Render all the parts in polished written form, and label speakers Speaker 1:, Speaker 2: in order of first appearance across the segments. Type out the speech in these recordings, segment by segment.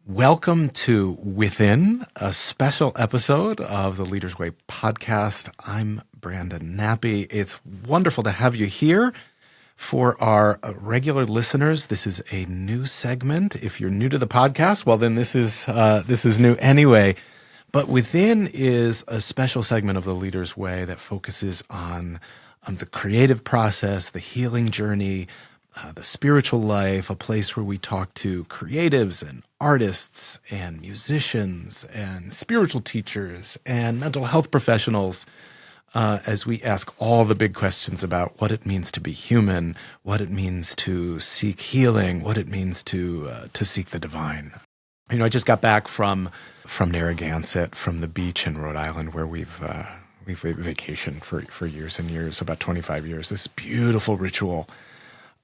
Speaker 1: Welcome to Within, a special episode of the Leader's Way podcast. I'm Brandon Nappy. It's wonderful to have you here. For our regular listeners, this is a new segment. If you're new to the podcast, well, then this is new anyway. But Within is a special segment of the Leader's Way that focuses on the creative process, the healing journey, the spiritual life, a place where we talk to creatives and artists and musicians and spiritual teachers and mental health professionals as we ask all the big questions about what it means to be human, what it means to seek healing, what it means to seek the divine. You know, I just got back from Narragansett, from the beach in Rhode Island, where we've vacationed for years and years, about 25 years. This beautiful ritual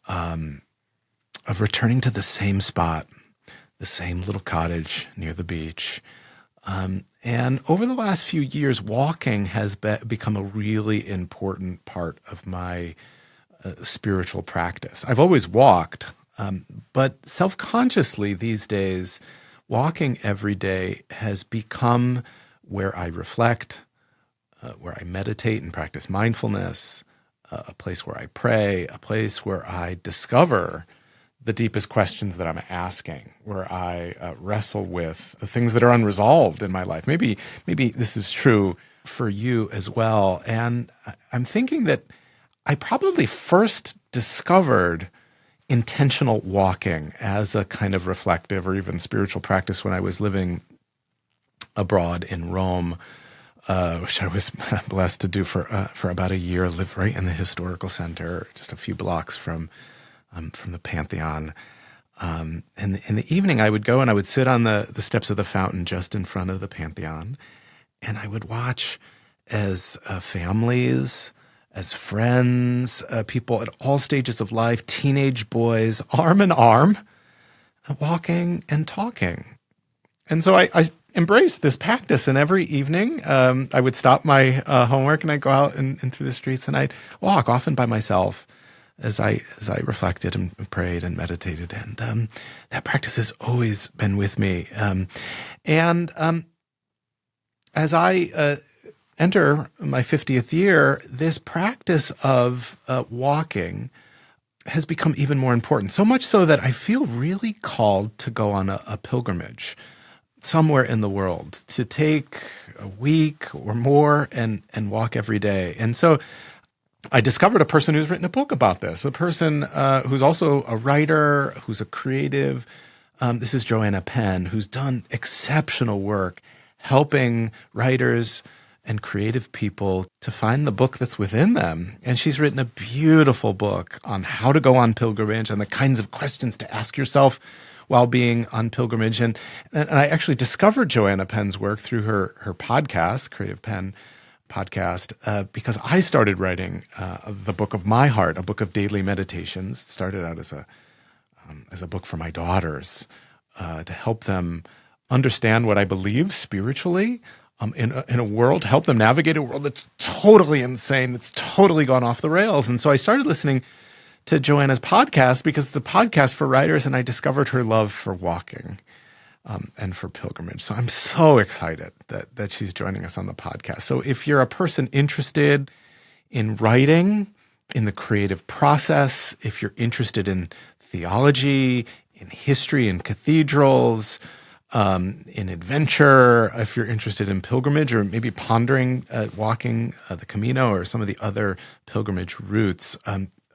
Speaker 1: of returning to the same spot, the same little cottage near the beach. And over the last few years, walking has become a really important part of my spiritual practice. I've always walked, but self-consciously these days, walking every day has become where I reflect, where I meditate and practice mindfulness, a place where I pray, a place where I discover the deepest questions that I'm asking, where I wrestle with the things that are unresolved in my life. Maybe this is true for you as well. And I'm thinking that I probably first discovered intentional walking as a kind of reflective or even spiritual practice when I was living abroad in Rome, which I was blessed to do for about a year. Live right in the historical center, just a few blocks from the Pantheon. And in the evening, I would go and I would sit on the steps of the fountain just in front of the Pantheon, and I would watch as families, as friends, people at all stages of life, teenage boys, arm in arm, walking and talking. And so I embraced this practice, and every evening I would stop my homework and I'd go out and through the streets and I'd walk, often by myself, as I reflected and prayed and meditated. And that practice has always been with me. As I enter my 50th year, this practice of walking has become even more important, so much so that I feel really called to go on a pilgrimage somewhere in the world, to take a week or more and walk every day. And so I discovered a person who's written a book about this, a person who's also a writer, who's a creative. This is Joanna Penn, who's done exceptional work helping writers and creative people to find the book that's within them. And she's written a beautiful book on how to go on pilgrimage and the kinds of questions to ask yourself while being on pilgrimage. And I actually discovered Joanna Penn's work through her podcast, Creative Penn podcast, because I started writing the book of my heart, a book of daily meditations. It started out as a book for my daughters to help them understand what I believe spiritually in a world, to help them navigate a world that's totally insane, that's totally gone off the rails. And so I started listening to Joanna's podcast because it's a podcast for writers, and I discovered her love for walking and for pilgrimage. So I'm so excited that she's joining us on the podcast. So if you're a person interested in writing, in the creative process, if you're interested in theology, in history, in cathedrals, in adventure, if you're interested in pilgrimage or maybe pondering walking the Camino or some of the other pilgrimage routes,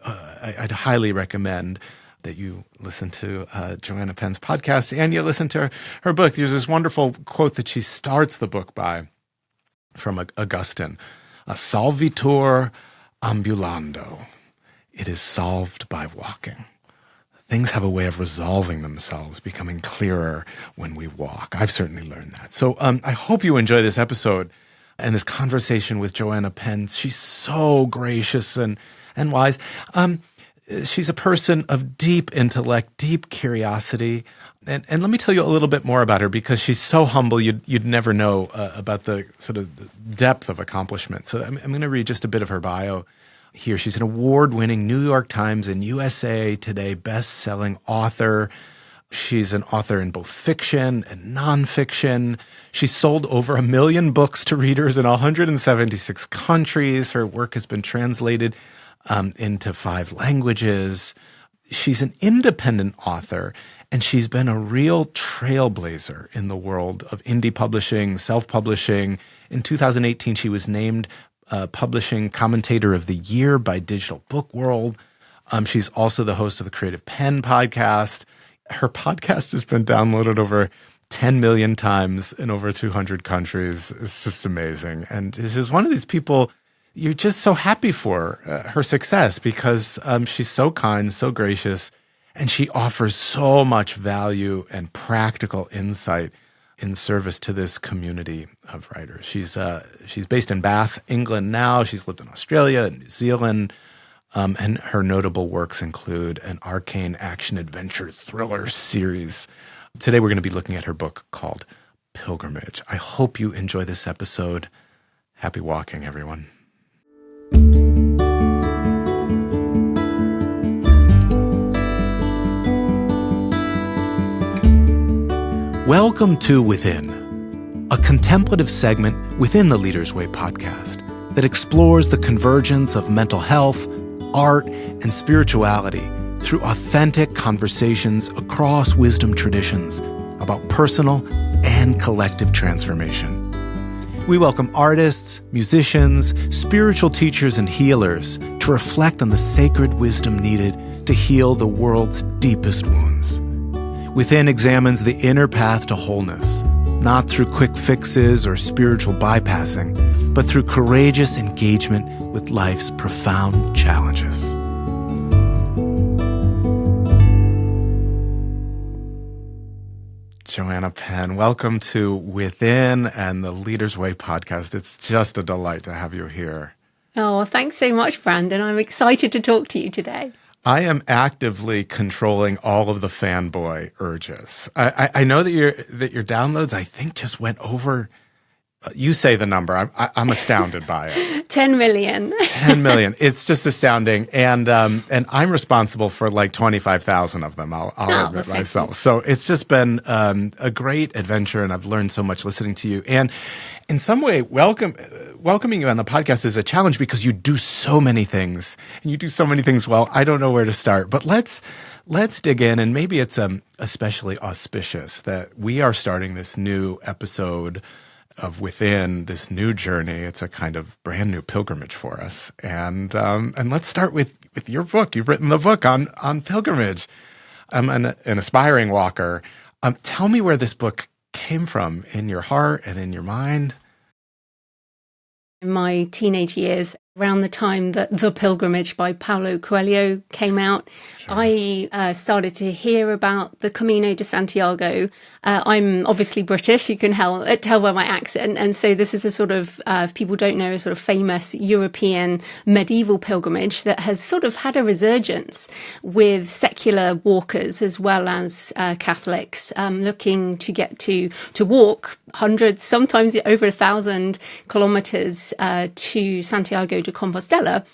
Speaker 1: I'd highly recommend that you listen to Joanna Penn's podcast and you listen to her book. There's this wonderful quote that she starts the book by from Augustine: "Solvitur ambulando." It is solved by walking. Things have a way of resolving themselves, becoming clearer when we walk. I've certainly learned that. So I hope you enjoy this episode and this conversation with Joanna Penn. She's so gracious and wise. She's a person of deep intellect, deep curiosity. And let me tell you a little bit more about her, because she's so humble, you'd never know about the sort of depth of accomplishment. So I'm going to read just a bit of her bio here. She's an award-winning New York Times and USA Today best-selling author, She's an author in both fiction and nonfiction. She's sold over 1 million books to readers in 176 countries. Her work has been translated into 5 languages. She's an independent author, and she's been a real trailblazer in the world of indie publishing, self-publishing. In 2018, she was named Publishing Commentator of the Year by Digital Book World. She's also the host of the Creative Penn podcast. Her podcast has been downloaded over 10 million times in over 200 countries. It's just amazing. And she's one of these people you're just so happy for her success because she's so kind, so gracious, and she offers so much value and practical insight in service to this community of writers. She's based in Bath, England now. She's lived in Australia and New Zealand. And her notable works include an arcane action-adventure thriller series. Today we're going to be looking at her book called Pilgrimage. I hope you enjoy this episode. Happy walking, everyone. Welcome to Within, a contemplative segment within the Leader's Way podcast that explores the convergence of mental health, art, and spirituality through authentic conversations across wisdom traditions about personal and collective transformation. We welcome artists, musicians, spiritual teachers, and healers to reflect on the sacred wisdom needed to heal the world's deepest wounds. Within examines the inner path to wholeness, not through quick fixes or spiritual bypassing, but through courageous engagement with life's profound challenges. Joanna Penn, welcome to Within and the Leader's Way podcast. It's just a delight to have you here.
Speaker 2: Oh, thanks so much, Brandon. I'm excited to talk to you today.
Speaker 1: I am actively controlling all of the fanboy urges. I know that your downloads, I think, just went over. You say the number. I'm astounded by it.
Speaker 2: 10 million.
Speaker 1: 10 million. It's just astounding, and I'm responsible for like 25,000 of them. I'll admit myself. So it's just been a great adventure, and I've learned so much listening to you. And in some way, welcoming you on the podcast is a challenge because you do so many things, and you do so many things well. I don't know where to start, but let's dig in, and maybe it's especially auspicious that we are starting this new episode of Within, this new journey. It's a kind of brand new pilgrimage for us, and let's start with your book. You've written the book on pilgrimage. I'm an aspiring walker. Tell me where this book came from in your heart and in your mind.
Speaker 2: In my teenage years, around the time that The Pilgrimage by Paulo Coelho came out, sure. I started to hear about the Camino de Santiago. I'm obviously British, you can tell by my accent. And so this is a sort of, if people don't know, a sort of famous European medieval pilgrimage that has sort of had a resurgence with secular walkers as well as Catholics looking to get to walk hundreds, sometimes over 1,000 kilometers to Santiago de Compostela,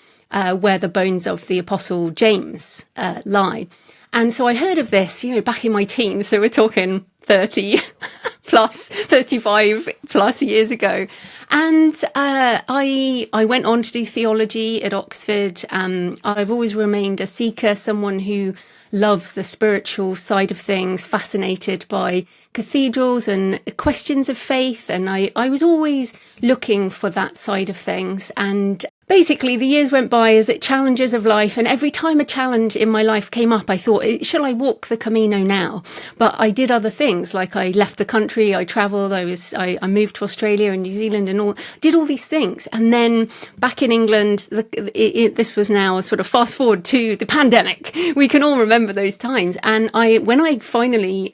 Speaker 2: where the bones of the Apostle James lie. And so I heard of this, back in my teens. So we're talking 35 plus years ago. And I went on to do theology at Oxford. I've always remained a seeker, someone who loves the spiritual side of things, fascinated by cathedrals and questions of faith. And I was always looking for that side of things. And basically, the years went by as challenges of life, and every time a challenge in my life came up, I thought, shall I walk the Camino now? But I did other things, like I left the country, I travelled, I moved to Australia and New Zealand and did all these things. And then back in England, this was now sort of fast forward to the pandemic. We can all remember those times. And when I finally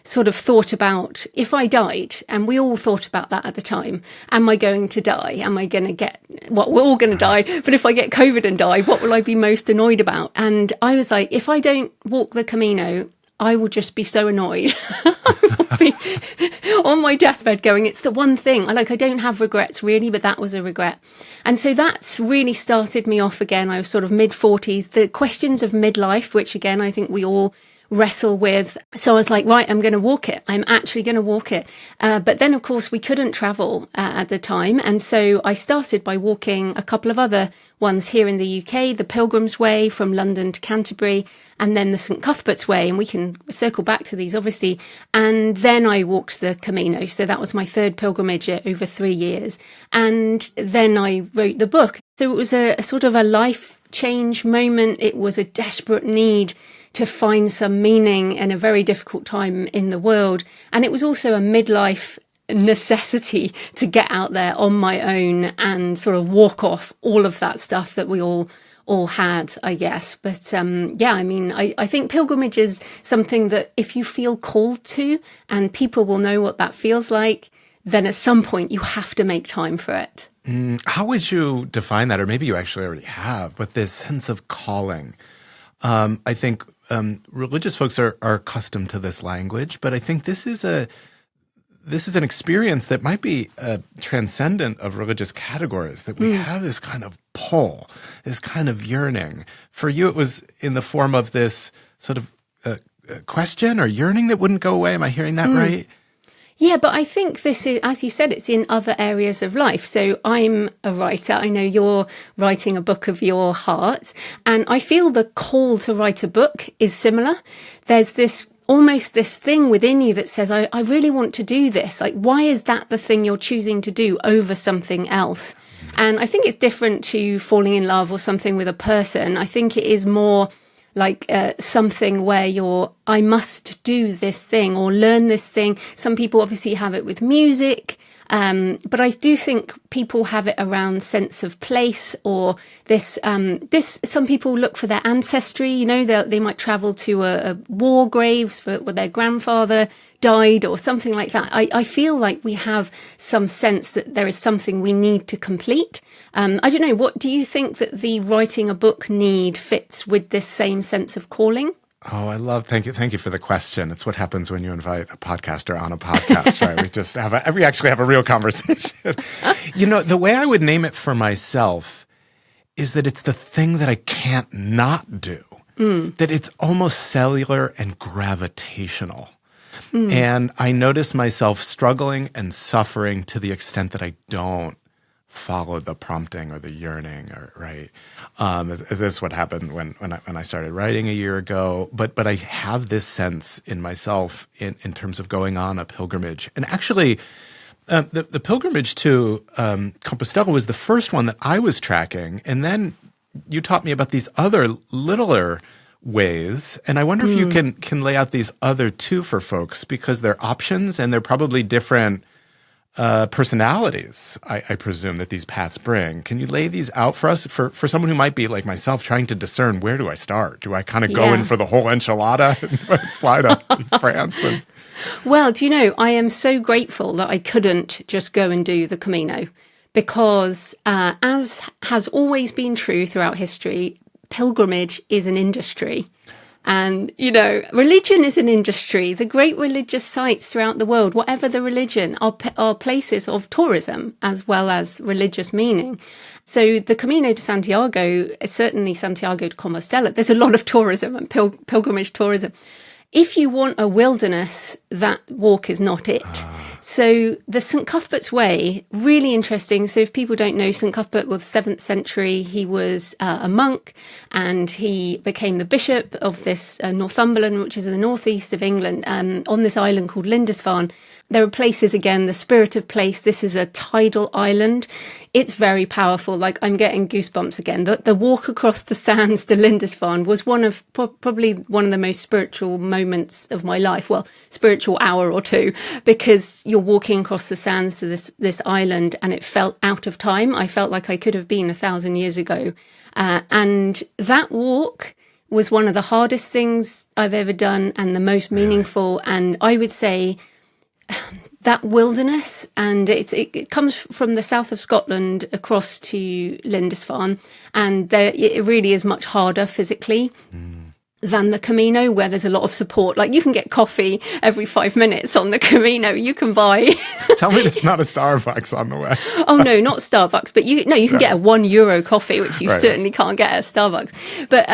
Speaker 2: sort of thought about, if I died, and we all thought about that at the time, am I going to die? Am I going to get, we're all going to die, but if I get COVID and die, what will I be most annoyed about? And I was like, if I don't walk the Camino, I will just be so annoyed. I will be on my deathbed going, it's the one thing. I don't have regrets really, but that was a regret. And so that's really started me off again. I was sort of mid-40s. The questions of midlife, which again, I think we all wrestle with. So I was like, right, I'm going to walk it. I'm actually going to walk it. But then, of course, we couldn't travel at the time. And so I started by walking a couple of other ones here in the UK, the Pilgrim's Way from London to Canterbury, and then the St. Cuthbert's Way. And we can circle back to these, obviously. And then I walked the Camino. So that was my third pilgrimage over 3 years. And then I wrote the book. So it was a sort of a life change moment. It was a desperate need to find some meaning in a very difficult time in the world. And it was also a midlife necessity to get out there on my own and sort of walk off all of that stuff that we all had, I guess. But yeah, I mean, I think pilgrimage is something that if you feel called to and people will know what that feels like, then at some point you have to make time for it.
Speaker 1: How would you define that? Or maybe you actually already have, but this sense of calling. I think religious folks are accustomed to this language, but I think this is an experience that might be transcendent of religious categories, that we have this kind of pull, this kind of yearning. For you, it was in the form of this sort of question or yearning that wouldn't go away. Am I hearing that right?
Speaker 2: Yeah, but I think this is, as you said, it's in other areas of life. So I'm a writer. I know you're writing a book of your heart. And I feel the call to write a book is similar. There's this almost this thing within you that says, I really want to do this. Like, why is that the thing you're choosing to do over something else? And I think it's different to falling in love or something with a person. I think it is more like something where I must do this thing or learn this thing. Some people obviously have it with music, but I do think people have it around sense of place or this. Some people look for their ancestry. You know, they might travel to a war graves where their grandfather died or something like that. I feel like we have some sense that there is something we need to complete. I don't know. What do you think that the writing a book need fits with this same sense of calling?
Speaker 1: Oh, thank you for the question. It's what happens when you invite a podcaster on a podcast, right? We actually have a real conversation. You know, the way I would name it for myself is that it's the thing that I can't not do, that it's almost cellular and gravitational. And I notice myself struggling and suffering to the extent that I don't follow the prompting or the yearning, or right. This is what happened when I started writing a year ago. But I have this sense in myself in terms of going on a pilgrimage. And actually, the pilgrimage to Compostela was the first one that I was tracking. And then you taught me about these other littler ways. And I wonder if you can lay out these other two for folks, because they're options and they're probably different personalities, I presume, that these paths bring. Can you lay these out for us, for someone who might be like myself, trying to discern, where do I start? Do I kind of go in for the whole enchilada and fly to France?
Speaker 2: Well, do you know, I am so grateful that I couldn't just go and do the Camino, because as has always been true throughout history, pilgrimage is an industry. And, you know, religion is an industry. The great religious sites throughout the world, whatever the religion, are places of tourism as well as religious meaning. So the Camino de Santiago, certainly Santiago de Compostela, there's a lot of tourism and pilgrimage tourism. If you want a wilderness, that walk is not it. So the St. Cuthbert's Way, really interesting. So if people don't know, St. Cuthbert was 7th century. He was a monk, and he became the bishop of this Northumberland, which is in the northeast of England, on this island called Lindisfarne. There are places, again, the spirit of place. This is a tidal island. It's very powerful. Like, I'm getting goosebumps again. The walk across the sands to Lindisfarne was probably one of the most spiritual moments of my life. Well, spiritual hour or two, because you're walking across the sands to this island, and it felt out of time. I felt like I could have been 1,000 years ago. And that walk was one of the hardest things I've ever done and the most meaningful. And I would say that wilderness, and it comes from the south of Scotland across to Lindisfarne, and it really is much harder physically than the Camino, where there's a lot of support. Like, you can get coffee every 5 minutes on the Camino. You can buy.
Speaker 1: Tell me there's not a Starbucks on the way.
Speaker 2: Oh no, not Starbucks, but you can get a €1 coffee, which you certainly can't get at Starbucks. But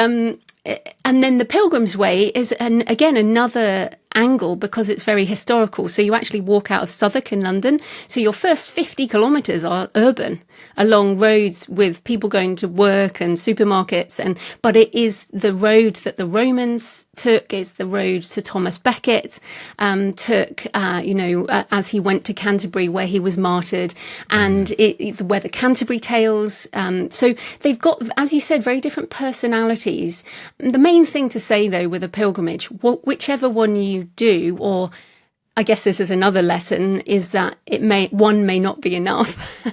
Speaker 2: and then the Pilgrim's Way is, again, another angle because it's very historical. So you actually walk out of Southwark in London. So your first 50 kilometres are urban, along roads with people going to work and supermarkets. But it is the road that the Romans took. It's the road Sir Thomas Becket took, as he went to Canterbury, where he was martyred, and where the Canterbury Tales. So they've got, as you said, very different personalities. The main thing to say, though, with a pilgrimage, whichever one you do, or I guess this is another lesson, is that one may not be enough,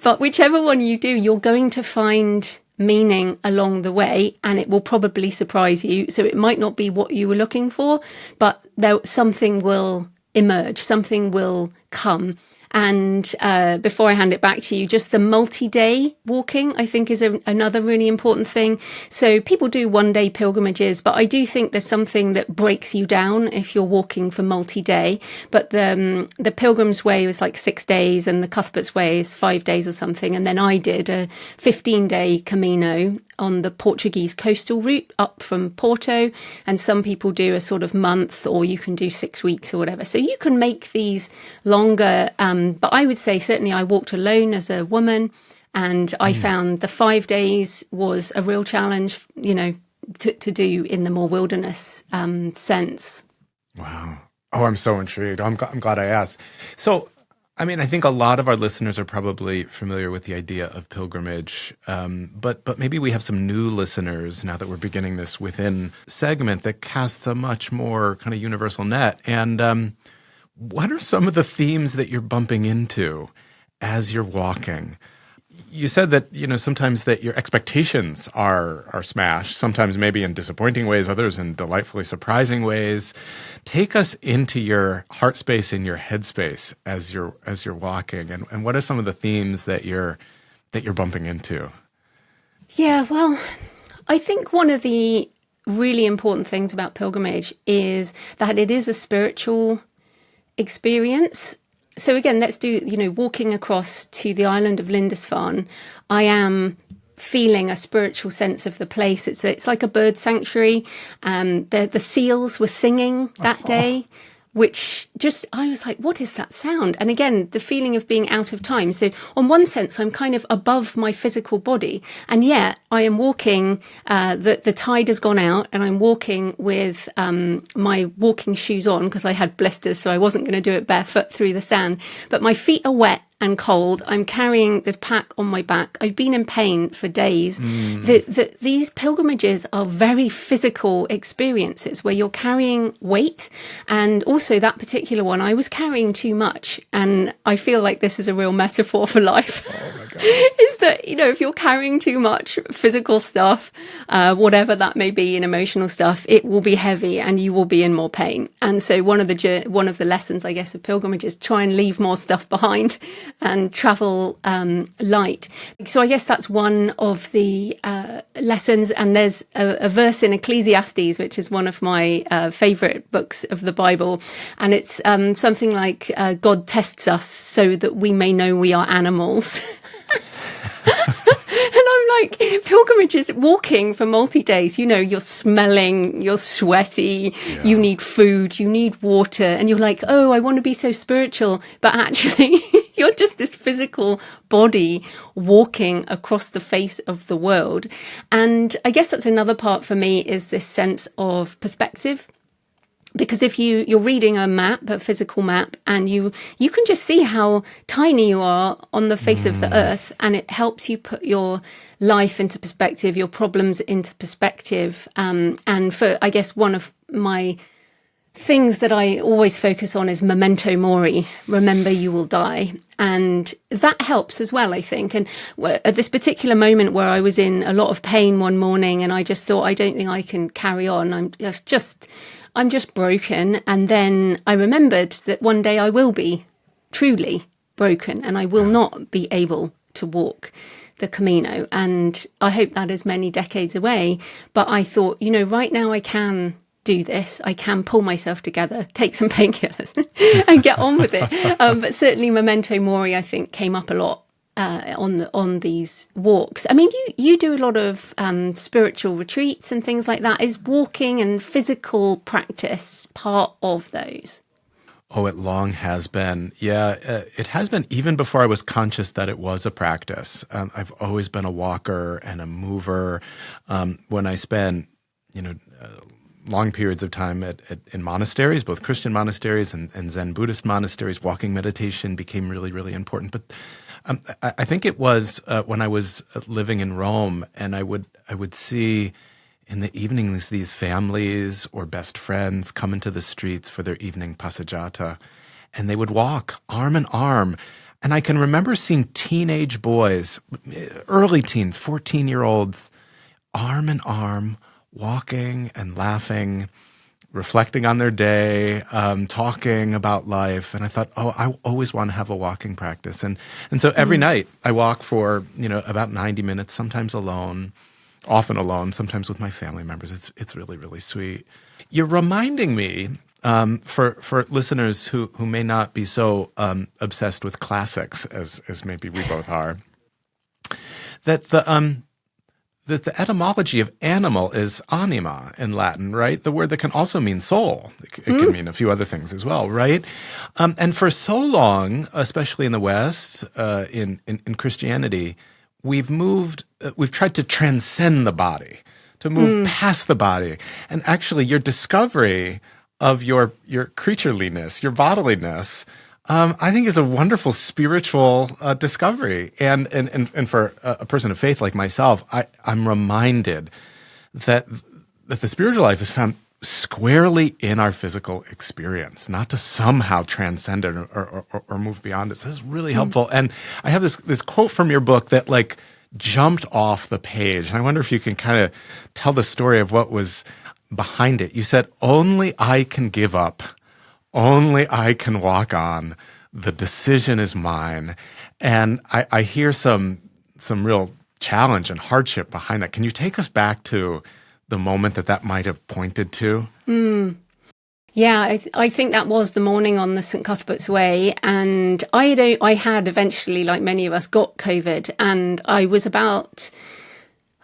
Speaker 2: but whichever one you do, you're going to find meaning along the way, and it will probably surprise you. So it might not be what you were looking for, but something will emerge, something will come. And before I hand it back to you, just the multi-day walking, I think, is another really important thing. So people do one-day pilgrimages, but I do think there's something that breaks you down if you're walking for multi-day. But the Pilgrim's Way was like 6 days, and the Cuthbert's Way is 5 days or something. And then I did a 15-day Camino on the Portuguese coastal route up from Porto, and some people do a sort of month, or you can do 6 weeks or whatever. So you can make these longer, but I would say certainly I walked alone as a woman, and I found the 5 days was a real challenge, to do in the more wilderness sense.
Speaker 1: Wow. Oh, I'm so intrigued. I'm glad I asked. So, I mean, I think a lot of our listeners are probably familiar with the idea of pilgrimage, but maybe we have some new listeners now that we're beginning this within segment that casts a much more kind of universal net. And what are some of the themes that you're bumping into as you're walking? You said that, sometimes that your expectations are smashed, sometimes maybe in disappointing ways, others in delightfully surprising ways. Take us into your heart space and your head space as you're walking, and what are some of the themes that you're bumping into? Yeah,
Speaker 2: well, I think one of the really important things about pilgrimage is that it is a spiritual experience. So again, let's do, walking across to the island of Lindisfarne, I am feeling a spiritual sense of the place. It's like a bird sanctuary. The seals were singing that day, which I was like, what is that sound? And again, the feeling of being out of time. So on one sense, I'm kind of above my physical body. And yet I am walking, the tide has gone out, and I'm walking with my walking shoes on because I had blisters, so I wasn't going to do it barefoot through the sand. But my feet are wet and cold. I'm carrying this pack on my back. I've been in pain for days. These pilgrimages are very physical experiences where you're carrying weight. And also that particular one, I was carrying too much. And I feel like this is a real metaphor for life.
Speaker 1: Oh my God.
Speaker 2: Is that, if you're carrying too much physical stuff, whatever that may be, and emotional stuff, it will be heavy and you will be in more pain. And so one of the lessons, I guess, of pilgrimage is try and leave more stuff behind and travel light. So I guess that's one of the lessons. And there's a verse in Ecclesiastes, which is one of my favorite books of the Bible. And it's something like, God tests us so that we may know we are animals. And I'm like, pilgrimages, walking for multi-days, you're smelling, you're sweaty, you need food, you need water, and you're like, oh, I want to be so spiritual. But actually, you're just this physical body walking across the face of the world. And I guess that's another part for me, is this sense of perspective. Because if you're reading a map, a physical map, and you can just see how tiny you are on the face of the earth, and it helps you put your life into perspective, your problems into perspective. And for, I guess, one of my things that I always focus on is memento mori, remember you will die. And that helps as well, I think. And at this particular moment where I was in a lot of pain one morning, and I just thought, I don't think I can carry on. I'm just broken. And then I remembered that one day I will be truly broken and I will not be able to walk the Camino. And I hope that is many decades away. But I thought, right now I can do this. I can pull myself together, take some painkillers and get on with it. But certainly memento mori, I think, came up a lot on these walks. I mean, you do a lot of spiritual retreats and things like that. Is walking and physical practice part of those?
Speaker 1: Oh, it long has been. Yeah, it has been even before I was conscious that it was a practice. I've always been a walker and a mover. When I spend, long periods of time in monasteries, both Christian monasteries and Zen Buddhist monasteries, walking meditation became really, really important. But I think it was when I was living in Rome, and I would see in the evenings these families or best friends come into the streets for their evening passeggiata, and they would walk arm in arm. And I can remember seeing teenage boys, early teens, 14-year-olds, arm in arm, walking and laughing, reflecting on their day, talking about life. And I thought, I always want to have a walking practice. And so every night I walk for, about 90 minutes, sometimes alone, often alone, sometimes with my family members. It's really, really sweet. You're reminding me, for listeners who may not be so obsessed with classics as maybe we both are, that the etymology of animal is anima in Latin, right? The word that can also mean soul. It can mean a few other things as well, right? And for so long, especially in the West, in Christianity, we've tried to transcend the body, to move past the body. And actually your discovery of your creatureliness, your bodiliness, I think is a wonderful spiritual discovery. And for a person of faith like myself, I'm reminded that the spiritual life is found squarely in our physical experience, not to somehow transcend it or move beyond it. So it's really helpful. And I have this quote from your book that jumped off the page. And I wonder if you can kind of tell the story of what was behind it. You said, "Only I can give up. Only I can walk on. The decision is mine." And I hear some real challenge and hardship behind that. Can you take us back to the moment that might have pointed to?
Speaker 2: Yeah, I think that was the morning on the St. Cuthbert's Way. And I had eventually, like many of us, got COVID. And I was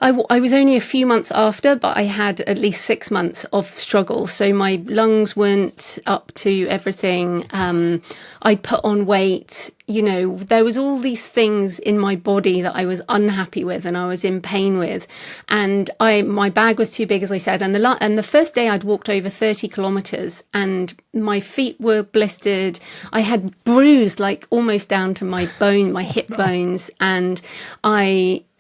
Speaker 2: I was only a few months after, but I had at least 6 months of struggle. So my lungs weren't up to everything. I'd put on weight. There was all these things in my body that I was unhappy with and I was in pain with. And my bag was too big, as I said. And the first day I'd walked over 30 kilometers and my feet were blistered. I had bruised almost down to my hip bones. And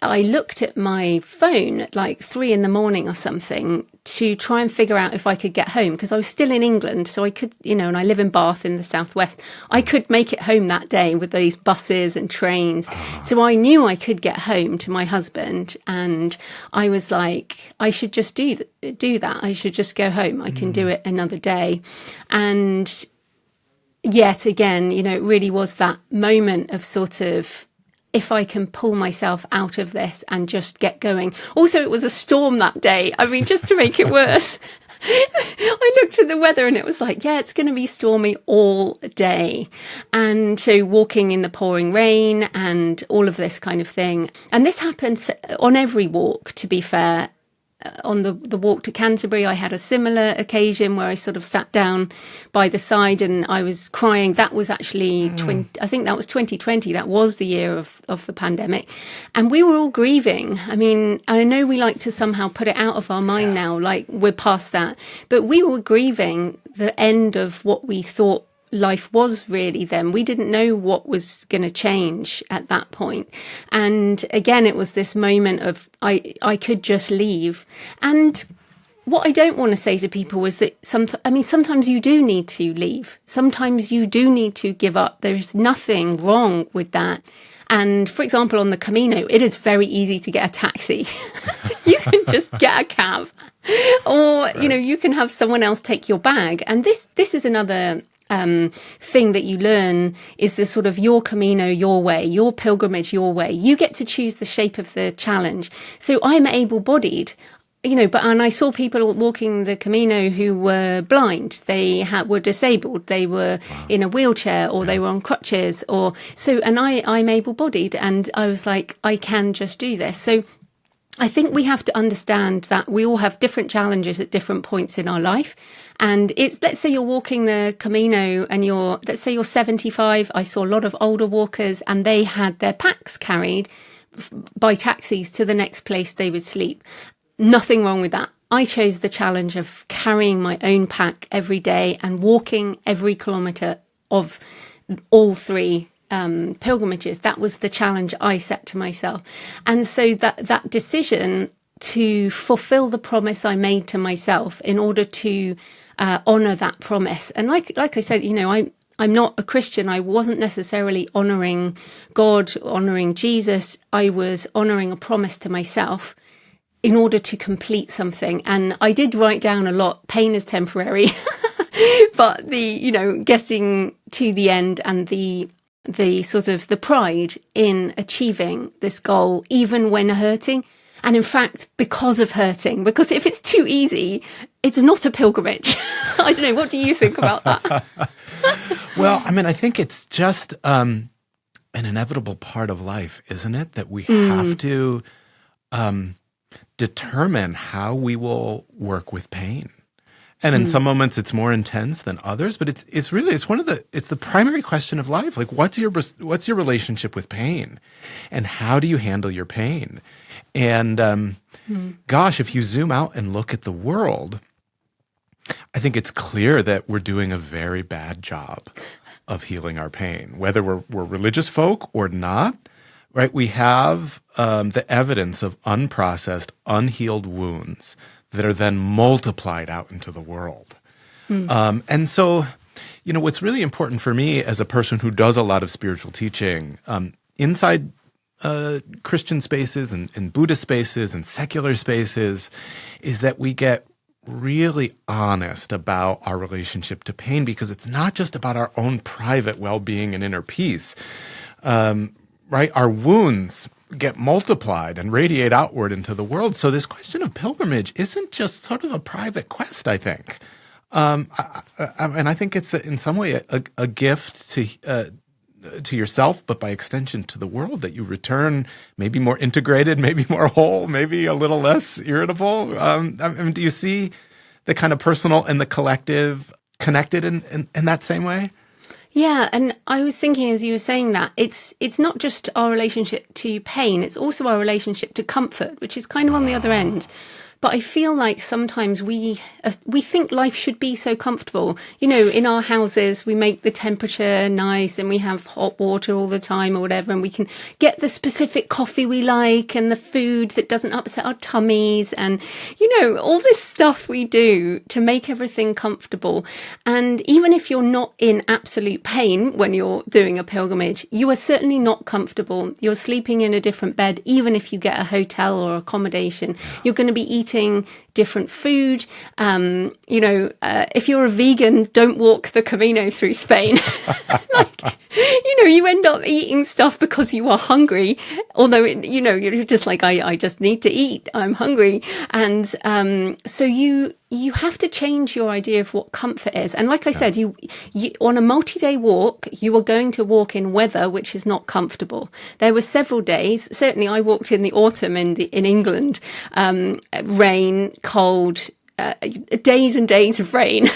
Speaker 2: I looked at my phone at 3 a.m. or something to try and figure out if I could get home, because I was still in England. So I could, and I live in Bath in the southwest. I could make it home that day with these buses and trains. So I knew I could get home to my husband. And I was like, I should just do that. I should just go home. I can do it another day. And yet again, it really was that moment of sort of, if I can pull myself out of this and just get going. Also, it was a storm that day. I mean, just to make it worse, I looked at the weather and it was it's going to be stormy all day. And so walking in the pouring rain and all of this kind of thing. And this happens on every walk, to be fair. On the walk to Canterbury, I had a similar occasion where I sort of sat down by the side and I was crying. That was actually, I think that was 2020. That was the year of the pandemic. And we were all grieving. I mean, I know we like to somehow put it out of our mind now, we're past that. But we were grieving the end of what we thought life was really then. We didn't know what was going to change at that point. And again, it was this moment of I could just leave. And what I don't want to say to people is that sometimes you do need to leave. Sometimes you do need to give up. There's nothing wrong with that. And for example, on the Camino, it is very easy to get a taxi. You can just get a cab, or, you can have someone else take your bag. And this is another thing that you learn, is the sort of your Camino, your way, your pilgrimage, your way. You get to choose the shape of the challenge. So I'm able-bodied. and I saw people walking the Camino who were blind. They were disabled. They were in a wheelchair, or they were on crutches, and I'm able-bodied, and I was like, I can just do this. So I think we have to understand that we all have different challenges at different points in our life. And let's say you're walking the Camino and let's say you're 75. I saw a lot of older walkers, and they had their packs carried by taxis to the next place they would sleep. Nothing wrong with that. I chose the challenge of carrying my own pack every day and walking every kilometre of all three pilgrimages. That was the challenge I set to myself. And so that decision to fulfill the promise I made to myself in order to honour that promise. And like I said, I'm not a Christian. I wasn't necessarily honouring God, honouring Jesus. I was honouring a promise to myself in order to complete something. And I did write down a lot, pain is temporary, but getting to the end and the sort of the pride in achieving this goal, even when hurting. And in fact, because of hurting, because if it's too easy, it's not a pilgrimage. I don't know. What do you think about that?
Speaker 1: Well, I think it's just an inevitable part of life, isn't it? That we have to determine how we will work with pain. And in some moments it's more intense than others, but it's the primary question of life. Like, what's your relationship with pain, and how do you handle your pain? And gosh, if you zoom out and look at the world, I think it's clear that we're doing a very bad job of healing our pain, whether we're religious folk or not. Right? We have the evidence of unprocessed, unhealed wounds that are then multiplied out into the world. And so, what's really important for me as a person who does a lot of spiritual teaching inside Christian spaces and Buddhist spaces and secular spaces is that we get really honest about our relationship to pain, because it's not just about our own private well-being and inner peace. Right? Our wounds get multiplied and radiate outward into the world. So this question of pilgrimage isn't just sort of a private quest, I think. And I think it's in some way a gift to yourself, but by extension to the world, that you return maybe more integrated, maybe more whole, maybe a little less irritable. Do you see the kind of personal and the collective connected in that same way?
Speaker 2: Yeah, and I was thinking as you were saying that, it's not just our relationship to pain, it's also our relationship to comfort, which is kind of on the other end. But I feel like sometimes we think life should be so comfortable. In our houses, we make the temperature nice and we have hot water all the time or whatever, and we can get the specific coffee we like and the food that doesn't upset our tummies, and, all this stuff we do to make everything comfortable. And even if you're not in absolute pain when you're doing a pilgrimage, you are certainly not comfortable. You're sleeping in a different bed, even if you get a hotel or accommodation. You're going to be eating different food. If you're a vegan, don't walk the Camino through Spain. You end up eating stuff because you are hungry, although, you're just like, I just need to eat. I'm hungry. And so you have to change your idea of what comfort is. And like I said, you on a multi-day walk, you are going to walk in weather which is not comfortable. There were several days, certainly I walked in the autumn in England, rain, cold, days and days of rain.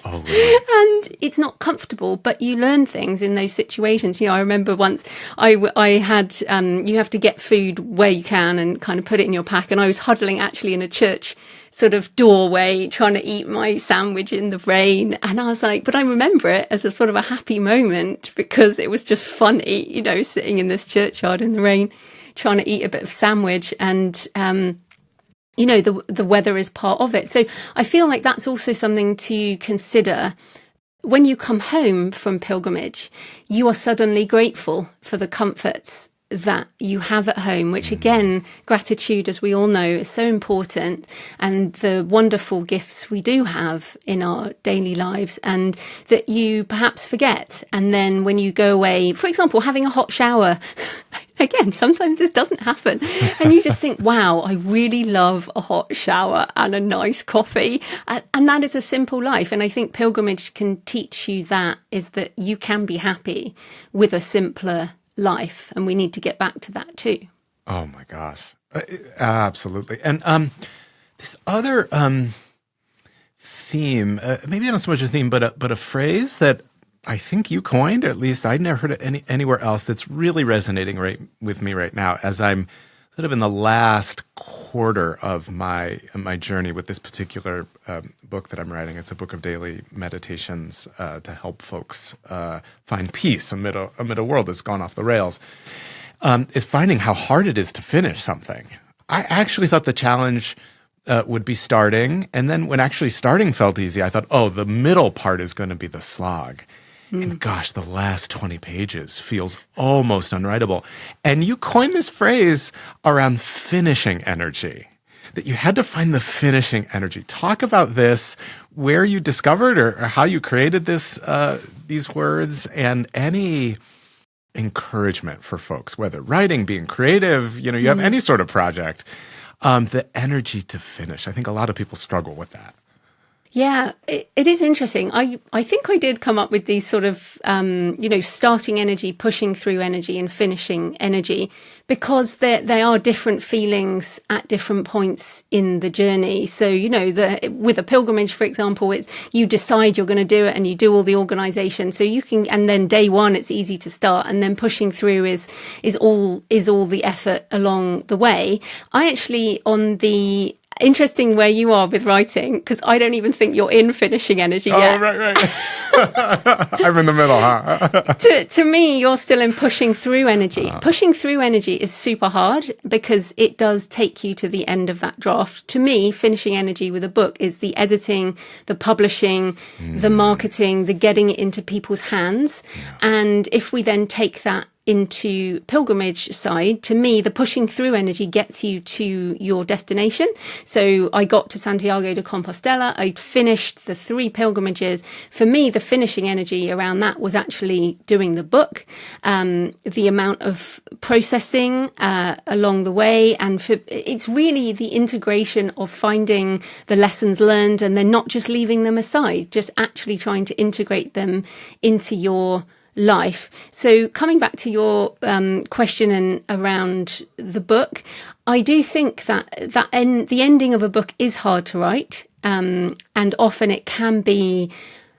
Speaker 1: Oh, really?
Speaker 2: And it's not comfortable, but you learn things in those situations. I remember once I had, you have to get food where you can and kind of put it in your pack. And I was huddling actually in a church sort of doorway trying to eat my sandwich in the rain. And I was like, but I remember it as a sort of a happy moment because it was just funny, sitting in this churchyard in the rain, trying to eat a bit of sandwich. And, the weather is part of it. So I feel like that's also something to consider. When you come home from pilgrimage, you are suddenly grateful for the comforts that you have at home, which again, gratitude, as we all know, is so important, and the wonderful gifts we do have in our daily lives and that you perhaps forget. And then when you go away, for example, having a hot shower, Again, sometimes this doesn't happen. And you just think, wow, I really love a hot shower and a nice coffee. And that is a simple life. And I think pilgrimage can teach you that, is that you can be happy with a simpler life. And we need to get back to that too.
Speaker 1: Oh my gosh. Absolutely. And this other theme, maybe not so much a theme, but a phrase that I think you coined, or at least I'd never heard it anywhere else, that's really resonating with me right now as I'm sort of in the last quarter of my journey with this particular book that I'm writing. It's a book of daily meditations to help folks find peace amid a world that's gone off the rails. Is finding how hard it is to finish something. I actually thought the challenge would be starting, and then when actually starting felt easy, I thought, oh, the middle part is going to be the slog. And gosh, the last 20 pages feels almost unwritable. And you coined this phrase around finishing energy, that you had to find the finishing energy. Talk about this, where you discovered or how you created these words, and any encouragement for folks, whether writing, being creative, you have any sort of project, the energy to finish. I think a lot of people struggle with that.
Speaker 2: Yeah, it is interesting. I think I did come up with these sort of, starting energy, pushing through energy, and finishing energy, because they are different feelings at different points in the journey. So, with a pilgrimage, for example, it's you decide you're going to do it and you do all the organization. So you can, and then day one, it's easy to start, and then pushing through is all the effort along the way. I actually, interesting where you are with writing, because I don't even think you're in finishing energy yet.
Speaker 1: Oh, right. I'm in the middle, huh?
Speaker 2: To me, you're still in pushing through energy. Pushing through energy is super hard because it does take you to the end of that draft. To me, finishing energy with a book is the editing, the publishing, the marketing, the getting it into people's hands. Yeah. And if we then take that into pilgrimage side, to me, the pushing through energy gets you to your destination. So I got to Santiago de Compostela. I finished the 3 pilgrimages. For me, the finishing energy around that was actually doing the book, the amount of processing along the way. And it's really the integration of finding the lessons learned and then not just leaving them aside, just actually trying to integrate them into your life. So coming back to your question and around the book, I do think that the ending of a book is hard to write, and often it can be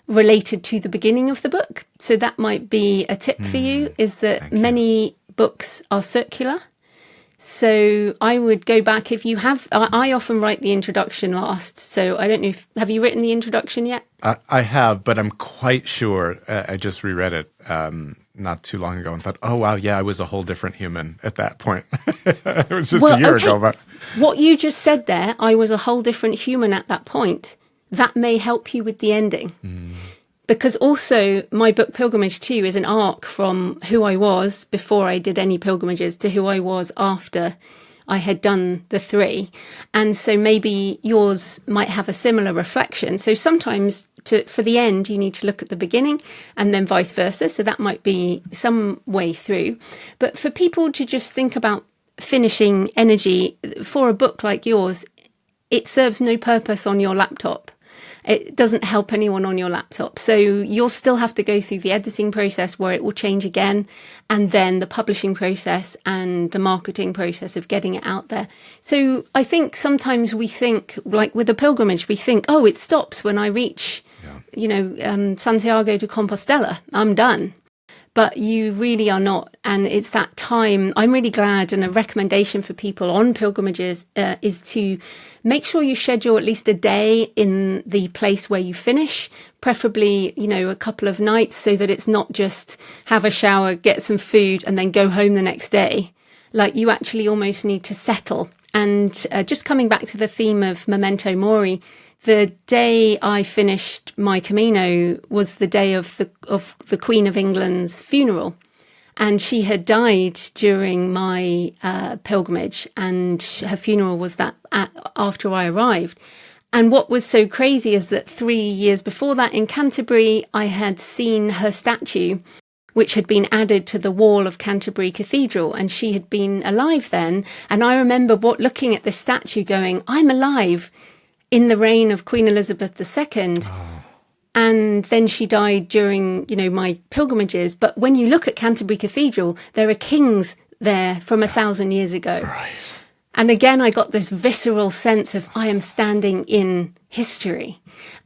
Speaker 2: related to the beginning of the book. So that might be a tip for you, is that many books are circular. So I would go back if you have. I often write the introduction last. So I don't know have you written the introduction yet?
Speaker 1: I have, but I'm quite sure. I just reread it not too long ago and thought, oh, wow, yeah, I was a whole different human at that point. It was just a year ago. But
Speaker 2: what you just said there, I was a whole different human at that point. That may help you with the ending. Because also my book Pilgrimage 2 is an arc from who I was before I did any pilgrimages to who I was after I had done the 3. And so maybe yours might have a similar reflection. So sometimes for the end, you need to look at the beginning and then vice versa. So that might be some way through. But for people to just think about finishing energy for a book like yours, it serves no purpose on your laptop. It doesn't help anyone on your laptop. So you'll still have to go through the editing process where it will change again, and then the publishing process and the marketing process of getting it out there. So I think sometimes we think, like with a pilgrimage, we think, oh, it stops when I reach, Santiago de Compostela. I'm done. But you really are not. And it's that time. I'm really glad, and a recommendation for people on pilgrimages is to make sure you schedule at least a day in the place where you finish, preferably, a couple of nights, so that it's not just have a shower, get some food, and then go home the next day. Like, you actually almost need to settle. And just coming back to the theme of memento mori, the day I finished my Camino was the day of the Queen of England's funeral. And she had died during my pilgrimage, and her funeral was after I arrived. And what was so crazy is that 3 years before that in Canterbury, I had seen her statue which had been added to the wall of Canterbury Cathedral, and she had been alive then. And I remember looking at this statue going, I'm alive in the reign of Queen Elizabeth II. And then she died during, my pilgrimages. But when you look at Canterbury Cathedral, there are kings there from 1,000 years ago.
Speaker 1: Right.
Speaker 2: And again, I got this visceral sense of I am standing in history.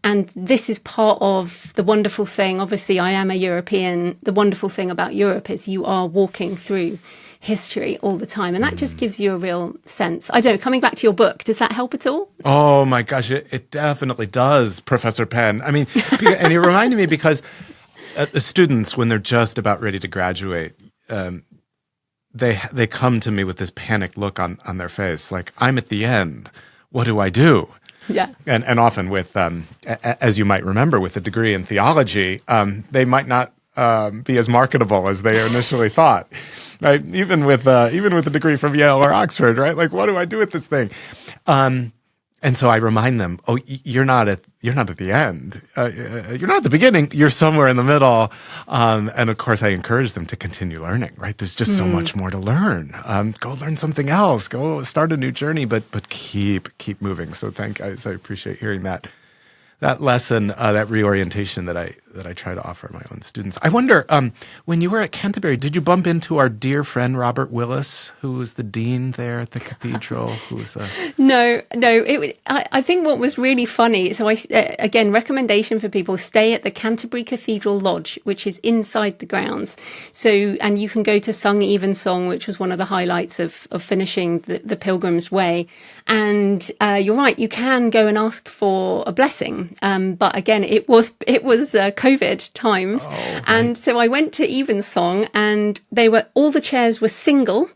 Speaker 2: And this is part of the wonderful thing. Obviously, I am a European. The wonderful thing about Europe is you are walking through history all the time. And that just gives you a real sense. I don't know, coming back to your book, does that help at all?
Speaker 1: Oh, my gosh, it definitely does, Professor Penn. I mean, and it reminded me because the students, when they're just about ready to graduate, they come to me with this panicked look on their face, like, I'm at the end. What do I do?
Speaker 2: Yeah.
Speaker 1: And often with, as you might remember, with a degree in theology, they might not be as marketable as they initially thought. Right? Even with a degree from Yale or Oxford, right? Like, what do I do with this thing? And so I remind them, you're not at the end. You're not at the beginning. You're somewhere in the middle. And of course, I encourage them to continue learning, right? There's just so much more to learn. Go learn something else. Go start a new journey, but keep moving. So I appreciate hearing that lesson, that reorientation that I try to offer my own students. I wonder, when you were at Canterbury, did you bump into our dear friend Robert Willis, who was the dean there at the cathedral?
Speaker 2: No. I think what was really funny, so again, recommendation for people, stay at the Canterbury Cathedral Lodge, which is inside the grounds. So, and you can go to Sung Evensong, which was one of the highlights of finishing the Pilgrim's Way. And you're right, you can go and ask for a blessing. But again, it was COVID times.
Speaker 1: Right.
Speaker 2: And so I went to Evensong, and all the chairs were single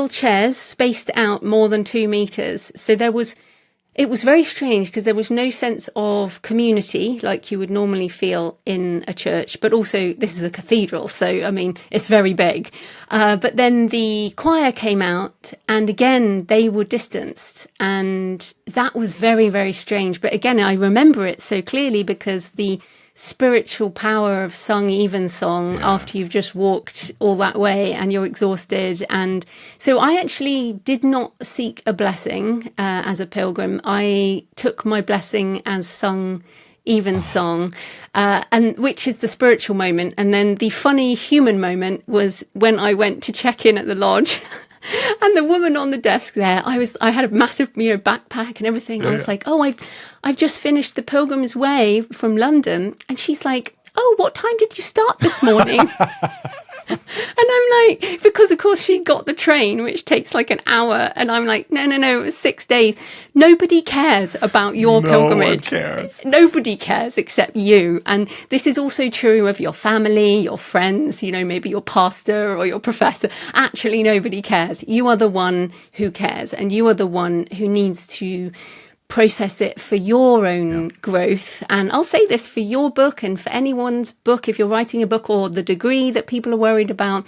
Speaker 2: chairs spaced out more than 2 meters. So it was very strange because there was no sense of community like you would normally feel in a church, but also this is a cathedral. So, I mean, it's very big. But then the choir came out, and again, they were distanced, and that was very, very strange. But again, I remember it so clearly because the spiritual power of Sung Evensong after you've just walked all that way and you're exhausted. And so I actually did not seek a blessing as a pilgrim. I took my blessing as Sung Evensong, and which is the spiritual moment. And then the funny human moment was when I went to check in at the lodge. And the woman on the desk there, I had a massive, backpack and everything. I was like, I've just finished the Pilgrim's Way from London. And she's like, what time did you start this morning? And I'm like, because of course she got the train, which takes like an hour. And I'm like, no, it was 6 days. Nobody cares about your pilgrimage.
Speaker 1: No one cares.
Speaker 2: Nobody cares except you. And this is also true of your family, your friends, maybe your pastor or your professor. Actually, nobody cares. You are the one who cares, and you are the one who needs to process it for your own growth. And I'll say this for your book and for anyone's book, if you're writing a book or the degree that people are worried about,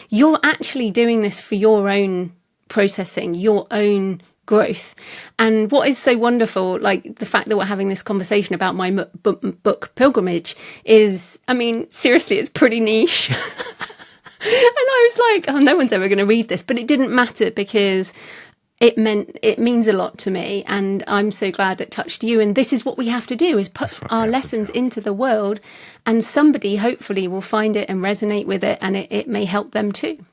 Speaker 2: you're actually doing this for your own processing, your own growth. And what is so wonderful, like the fact that we're having this conversation about my book Pilgrimage is, I mean, seriously, it's pretty niche. And I was like, no one's ever going to read this, but it didn't matter because it means a lot to me, and I'm so glad it touched you. And this is what we have to do, is put our lessons into the world, and somebody hopefully will find it and resonate with it, and it may help them too.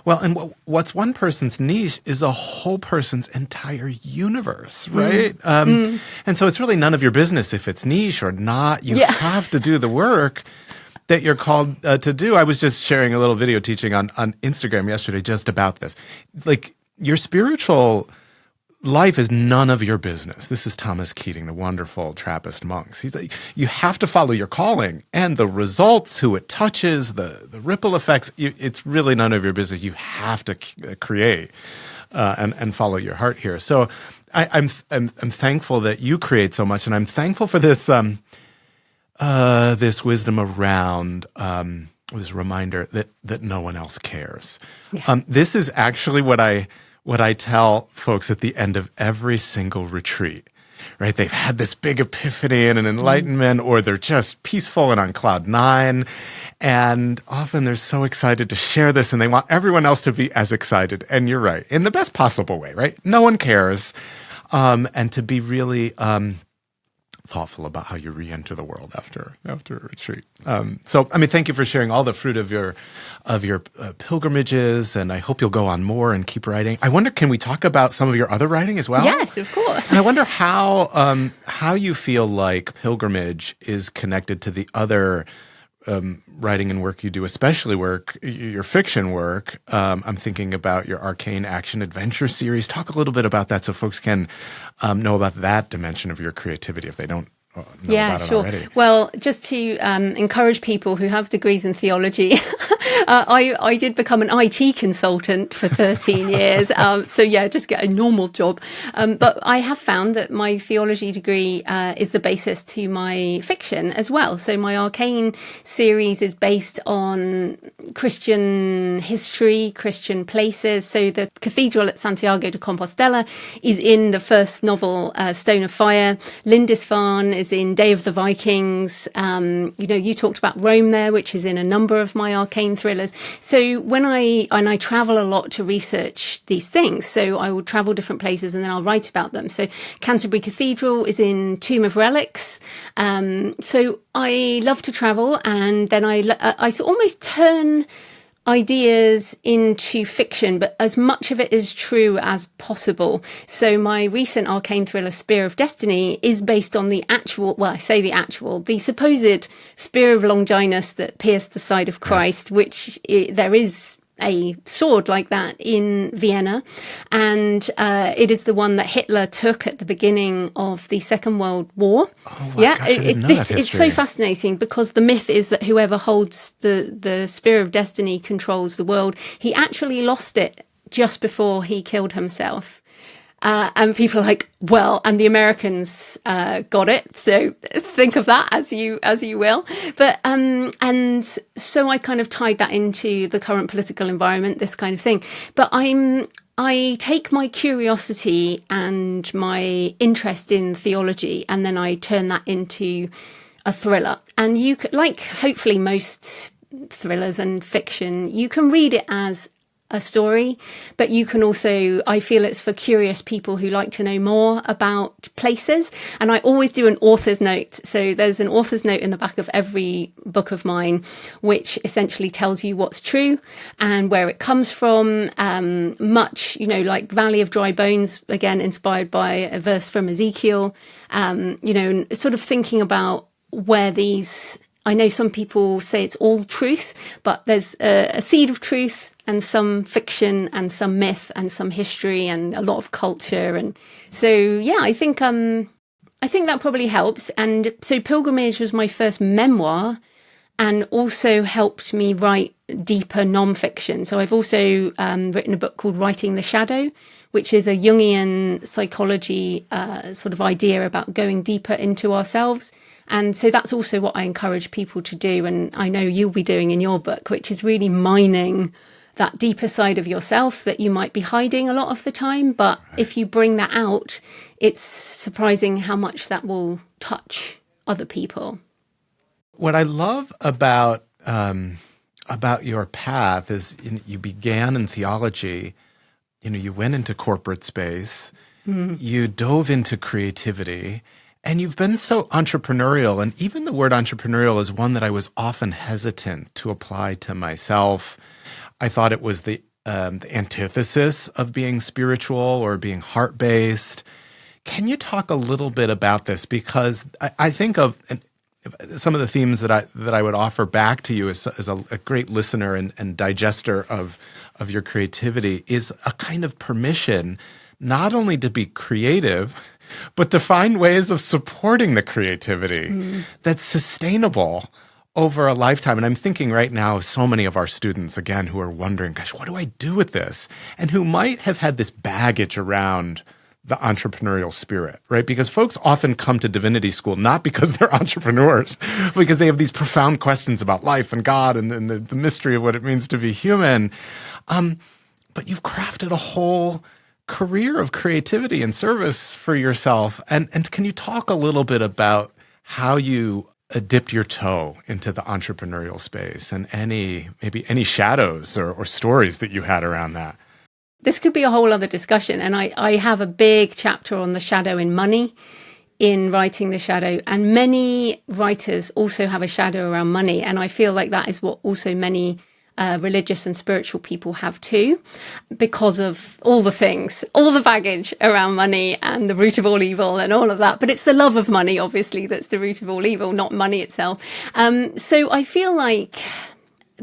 Speaker 1: Well, and what's one person's niche is a whole person's entire universe, right? And so it's really none of your business if it's niche or not. You have to do the work that you're called to do. I was just sharing a little video teaching on Instagram yesterday just about this. Like, your spiritual life is none of your business. This is Thomas Keating, the wonderful Trappist monks. He's like, you have to follow your calling, and the results, who it touches, the ripple effects, it's really none of your business. You have to create and follow your heart here. So I'm thankful that you create so much, and I'm thankful for this this wisdom around this reminder that no one else cares. Yeah. This is actually what I tell folks at the end of every single retreat right? They've had this big epiphany and an enlightenment, or they're just peaceful and on cloud nine. And often they're so excited to share this and they want everyone else to be as excited. And you're right, in the best possible way, right? No one cares. And to be really thoughtful about how you re-enter the world after a retreat. Thank you for sharing all the fruit of your pilgrimages, and I hope you'll go on more and keep writing. I wonder, can we talk about some of your other writing as well?
Speaker 2: Yes, of course.
Speaker 1: And I wonder how you feel like pilgrimage is connected to the other writing and work you do, especially your fiction work. I'm thinking about your Arcane Action Adventure series. Talk a little bit about that so folks can know about that dimension of your creativity if they don't know about it already.
Speaker 2: Well, just to encourage people who have degrees in theology, I did become an IT consultant for 13 years. Just get a normal job. But I have found that my theology degree is the basis to my fiction as well. So my Arcane series is based on Christian history, Christian places. So the cathedral at Santiago de Compostela is in the first novel, Stone of Fire. Lindisfarne is in Day of the Vikings. You talked about Rome there, which is in a number of my Arcane thrillers. So when I travel a lot to research these things, so I will travel different places and then I'll write about them. So Canterbury Cathedral is in Tomb of Relics. So I love to travel, and then I almost turn ideas into fiction, but as much of it is true as possible. So my recent Arcane thriller, Spear of Destiny, is based on the supposed spear of Longinus that pierced the side of Christ, which there is a sword like that in Vienna, and it is the one that Hitler took at the beginning of the Second World War.
Speaker 1: Oh, wow. Gosh, I didn't know that history.
Speaker 2: It's so fascinating because the myth is that whoever holds the Spear of Destiny controls the world. He actually lost it just before he killed himself. And people are like, well, and the Americans got it. So think of that as you will. But and so I kind of tied that into the current political environment, this kind of thing. But I take my curiosity and my interest in theology, and then I turn that into a thriller. And you could, like, hopefully most thrillers and fiction, you can read it as a story, but you can also, I feel it's for curious people who like to know more about places. And I always do an author's note. So there's an author's note in the back of every book of mine, which essentially tells you what's true and where it comes from. Like Valley of Dry Bones, again, inspired by a verse from Ezekiel, sort of thinking about where these, I know some people say it's all truth, but there's a seed of truth and some fiction and some myth and some history and a lot of culture. And so, yeah, I think that probably helps. And so Pilgrimage was my first memoir and also helped me write deeper nonfiction. So I've also written a book called Writing the Shadow, which is a Jungian psychology sort of idea about going deeper into ourselves. And so that's also what I encourage people to do. And I know you'll be doing in your book, which is really mining that deeper side of yourself that you might be hiding a lot of the time. But if you bring that out, it's surprising how much that will touch other people.
Speaker 1: What I love about your path is you began in theology. You went into corporate space, you dove into creativity, and you've been so entrepreneurial. And even the word entrepreneurial is one that I was often hesitant to apply to myself. I thought it was the antithesis of being spiritual or being heart-based. Can you talk a little bit about this? Because I think of some of the themes that I would offer back to you as a great listener and digester of your creativity is a kind of permission not only to be creative, but to find ways of supporting the creativity that's sustainable over a lifetime. And I'm thinking right now of so many of our students, again, who are wondering, gosh, what do I do with this? And who might have had this baggage around the entrepreneurial spirit, right? Because folks often come to divinity school not because they're entrepreneurs, because they have these profound questions about life and God and the mystery of what it means to be human. But you've crafted a whole career of creativity and service for yourself. And can you talk a little bit about how you dipped your toe into the entrepreneurial space and maybe any shadows or stories that you had around that?
Speaker 2: This could be a whole other discussion. And I have a big chapter on the shadow in money in Writing the Shadow. And many writers also have a shadow around money. And I feel like that is what also many religious and spiritual people have too, because of all the things, all the baggage around money and the root of all evil and all of that. But it's the love of money, obviously, that's the root of all evil, not money itself. So I feel like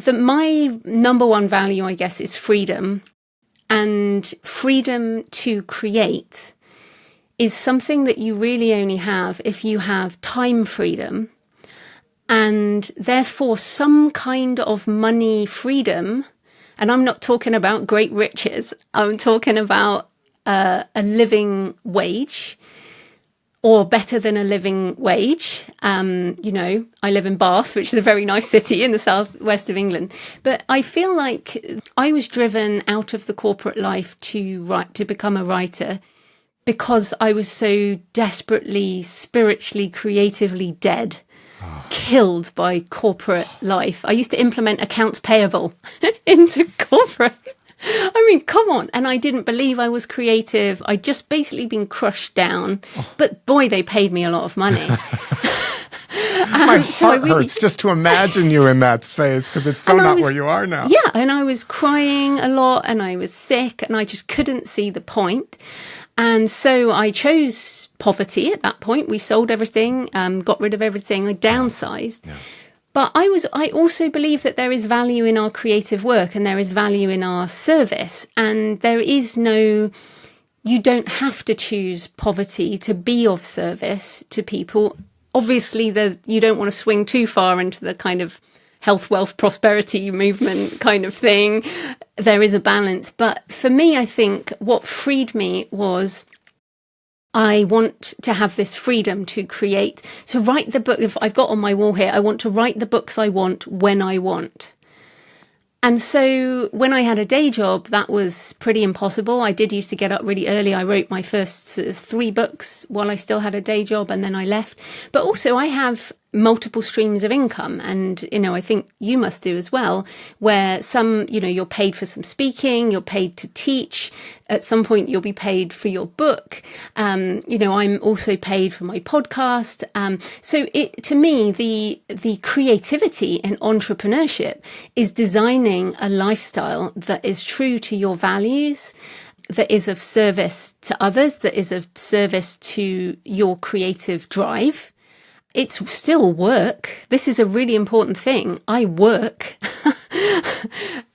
Speaker 2: my number one value, I guess, is freedom. And freedom to create is something that you really only have if you have time freedom, and therefore some kind of money freedom. And I'm not talking about great riches. I'm talking about a living wage, or better than a living wage. I live in Bath, which is a very nice city in the southwest of England. But I feel like I was driven out of the corporate life to become a writer because I was so desperately, spiritually, creatively dead. Killed by corporate life. I used to implement accounts payable into corporate. I mean, come on. And I didn't believe I was creative. I'd just basically been crushed down. But boy, they paid me a lot of money.
Speaker 1: My heart hurts just to imagine you in that space, because it's so not where you are now.
Speaker 2: Yeah, and I was crying a lot and I was sick and I just couldn't see the point. And so I chose poverty at that point. We sold everything, got rid of everything, I downsized. Yeah. But I also believe that there is value in our creative work and there is value in our service. And you don't have to choose poverty to be of service to people. Obviously, you don't want to swing too far into the kind of health, wealth, prosperity movement kind of thing. There is a balance. But for me, I think what freed me was I want to have this freedom to create, to write the book. If I've got on my wall here, I want to write the books I want when I want. And so when I had a day job, that was pretty impossible. I did used to get up really early. I wrote my first 3 books while I still had a day job, and then I left. But also I have multiple streams of income. And, I think you must do as well, where some, you're paid for some speaking, you're paid to teach. At some point, you'll be paid for your book. I'm also paid for my podcast. So to me, the creativity in entrepreneurship is designing a lifestyle that is true to your values, that is of service to others, that is of service to your creative drive. It's still work. This is a really important thing. I work.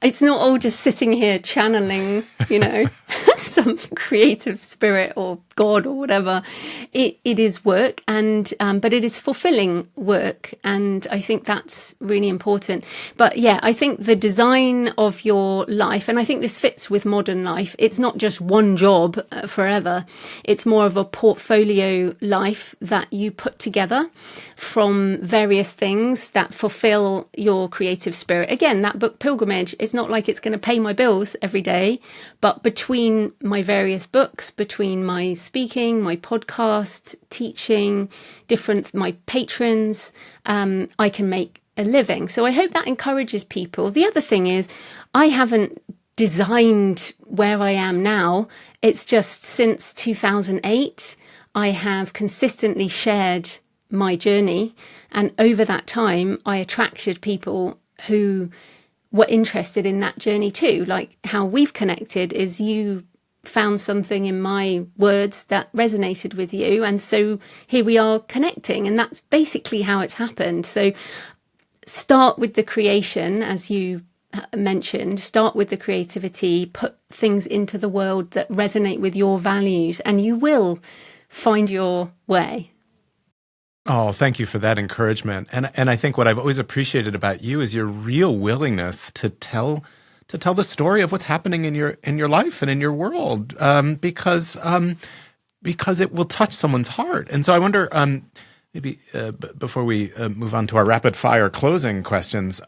Speaker 2: It's not all just sitting here channeling, some creative spirit or God or whatever. It is work, but it is fulfilling work. And I think that's really important. But yeah, I think the design of your life, and I think this fits with modern life, it's not just one job forever. It's more of a portfolio life that you put together from various things that fulfill your creative spirit. Again, that book Pilgrimage, it's not like it's going to pay my bills every day, but between my various books, between my speaking, my podcast, teaching, my patrons, I can make a living. So I hope that encourages people. The other thing is, I haven't designed where I am now. It's just since 2008, I have consistently shared my journey. And over that time, I attracted people who were interested in that journey too. Like how we've connected is you found something in my words that resonated with you. And so here we are connecting. And that's basically how it's happened. So start with the creation, as you mentioned, start with the creativity, put things into the world that resonate with your values, and you will find your way.
Speaker 1: Oh, thank you for that encouragement. And I think what I've always appreciated about you is your real willingness to tell the story of what's happening in your life and in your world, because it will touch someone's heart. And so I wonder, maybe before we move on to our rapid fire closing questions,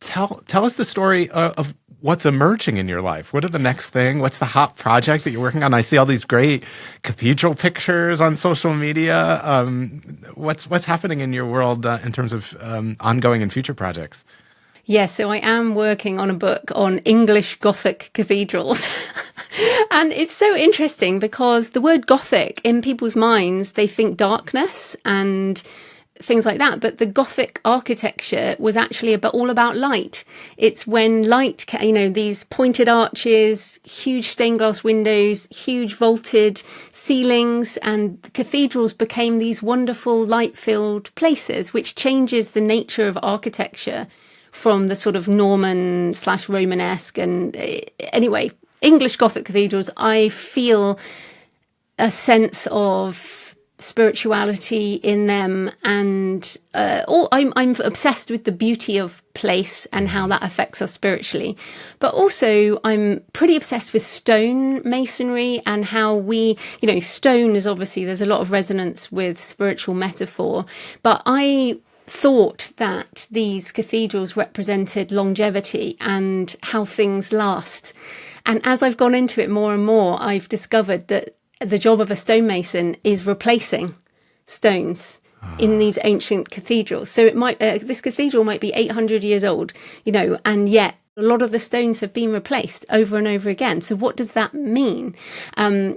Speaker 1: tell us the story of what's emerging in your life? What are the next thing? What's the hot project that you're working on? I see all these great cathedral pictures on social media. What's happening in your world in terms of ongoing and future projects?
Speaker 2: Yes, so I am working on a book on English Gothic cathedrals. And it's so interesting because the word Gothic, in people's minds, they think darkness and things like that. But the Gothic architecture was actually all about light. It's when light, these pointed arches, huge stained glass windows, huge vaulted ceilings, and cathedrals became these wonderful light-filled places, which changes the nature of architecture from the sort of Norman/Romanesque. And anyway, English Gothic cathedrals, I feel a sense of spirituality in them, and I'm obsessed with the beauty of place and how that affects us spiritually. But also I'm pretty obsessed with stone masonry and how stone is obviously, there's a lot of resonance with spiritual metaphor, but I thought that these cathedrals represented longevity and how things last. And as I've gone into it more and more, I've discovered that the job of a stonemason is replacing stones in these ancient cathedrals. So this cathedral might be 800 years old, and yet a lot of the stones have been replaced over and over again. So what does that mean?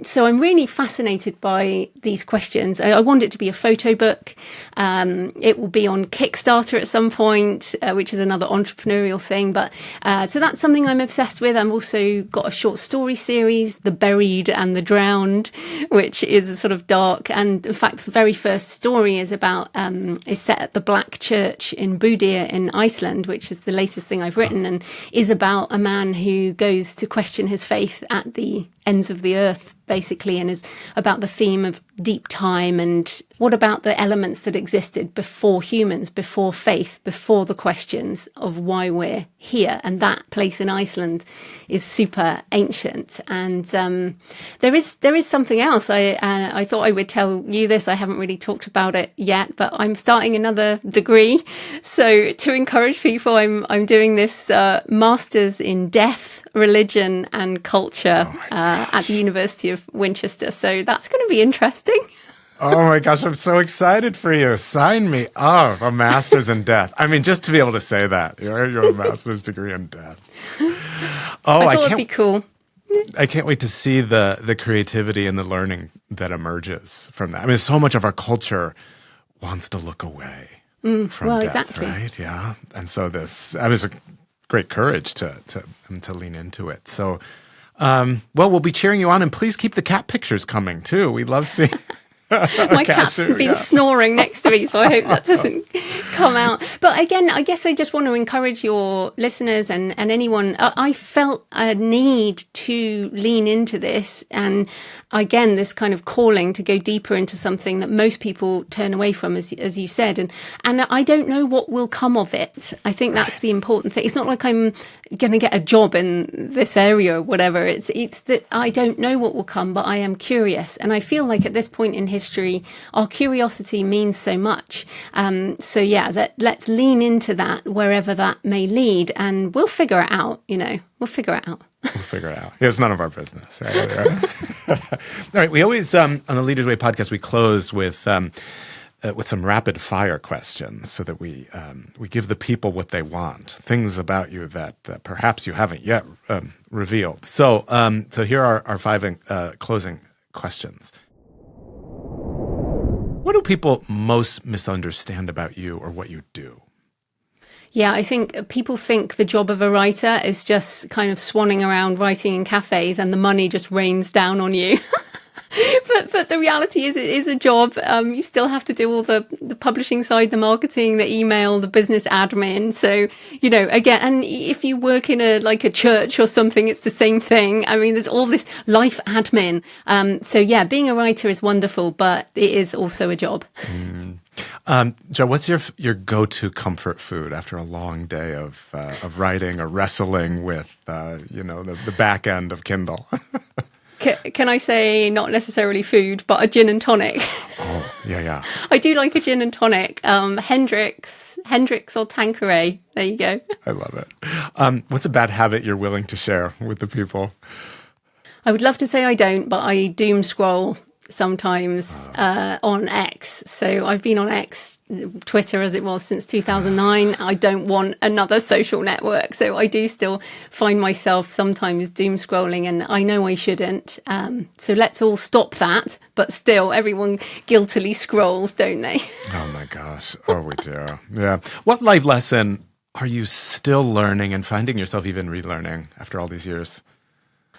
Speaker 2: So I'm really fascinated by these questions. I want it to be a photo book. It will be on Kickstarter at some point, which is another entrepreneurial thing. But so that's something I'm obsessed with. I've also got a short story series, The Buried and the Drowned, which is sort of dark. And in fact, the very first story is set at the Black Church in Búðir in Iceland, which is the latest thing I've written, and is about a man who goes to question his faith at the ends of the earth, basically, and is about the theme of deep time and what about the elements that existed before humans, before faith, before the questions of why we're here. And that place in Iceland is super ancient. And there is something else. I thought I would tell you this. I haven't really talked about it yet, but I'm starting another degree. So to encourage people, I'm doing this master's in death, religion and culture at the University of Winchester. So that's going to be interesting.
Speaker 1: Oh my gosh, I'm so excited for you. Sign me up. A master's in death. I mean, just to be able to say that. You're a master's degree in death. Oh,
Speaker 2: I thought it'd be cool.
Speaker 1: I can't wait to see the creativity and the learning that emerges from that. I mean, so much of our culture wants to look away from death,
Speaker 2: exactly.
Speaker 1: Right? Yeah. And so was a great courage to lean into it. So, we'll be cheering you on, and please keep the cat pictures coming too. We love seeing.
Speaker 2: My cat's been snoring next to me, so I hope that doesn't come out. But again, I guess I just want to encourage your listeners and anyone. I felt a need to lean into this, and again, this kind of calling to go deeper into something that most people turn away from, as you said. And I don't know what will come of it. I think that's the important thing. It's not like I'm going to get a job in this area or whatever. It's that I don't know what will come, but I am curious. And I feel like at this point in history, our curiosity means so much. So yeah, let's lean into that wherever that may lead, and we'll figure it out, we'll figure it out.
Speaker 1: We'll figure it out. It's none of our business, right? All right. We always, on the Leaders Way podcast, we close with some rapid fire questions so that we give the people what they want, things about you that perhaps you haven't yet revealed. So here are our 5 closing questions. What do people most misunderstand about you or what you do?
Speaker 2: Yeah, I think people think the job of a writer is just kind of swanning around writing in cafes and the money just rains down on you. But the reality is, it is a job. You still have to do all the publishing side, the marketing, the email, the business admin. So, again, and if you work in a church or something, it's the same thing. I mean, there's all this life admin. So yeah, being a writer is wonderful, but it is also a job.
Speaker 1: Joe, what's your go-to comfort food after a long day of writing or wrestling with, the back end of Kindle?
Speaker 2: Can I say not necessarily food, but a gin and tonic?
Speaker 1: Oh, Yeah.
Speaker 2: I do like a gin and tonic. Hendrix or Tanqueray. There you go.
Speaker 1: I love it. What's a bad habit you're willing to share with the people?
Speaker 2: I would love to say I don't, but I doom scroll sometimes on X. So I've been on X, Twitter as it was, since 2009. I don't want another social network. So I do still find myself sometimes doom scrolling, and I know I shouldn't. So let's all stop that. But still, everyone guiltily scrolls, don't they?
Speaker 1: Oh my gosh. Oh, we do. Yeah. What life lesson are you still learning and finding yourself even relearning after all these years?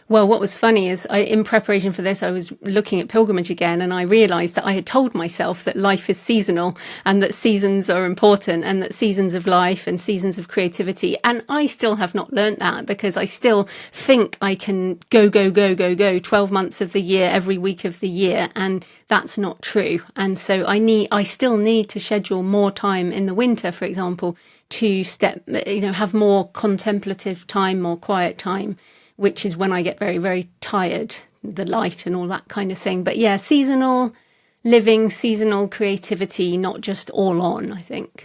Speaker 2: Well, what was funny is in preparation for this, I was looking at pilgrimage again, and I realized that I had told myself that life is seasonal and that seasons are important and that seasons of life and seasons of creativity. And I still have not learnt that, because I still think I can go 12 months of the year, every week of the year. And that's not true. And so I still need to schedule more time in the winter, for example, to have more contemplative time, more quiet time, which is when I get very, very tired, the light and all that kind of thing. But yeah, seasonal living, seasonal creativity, not just all on, I think.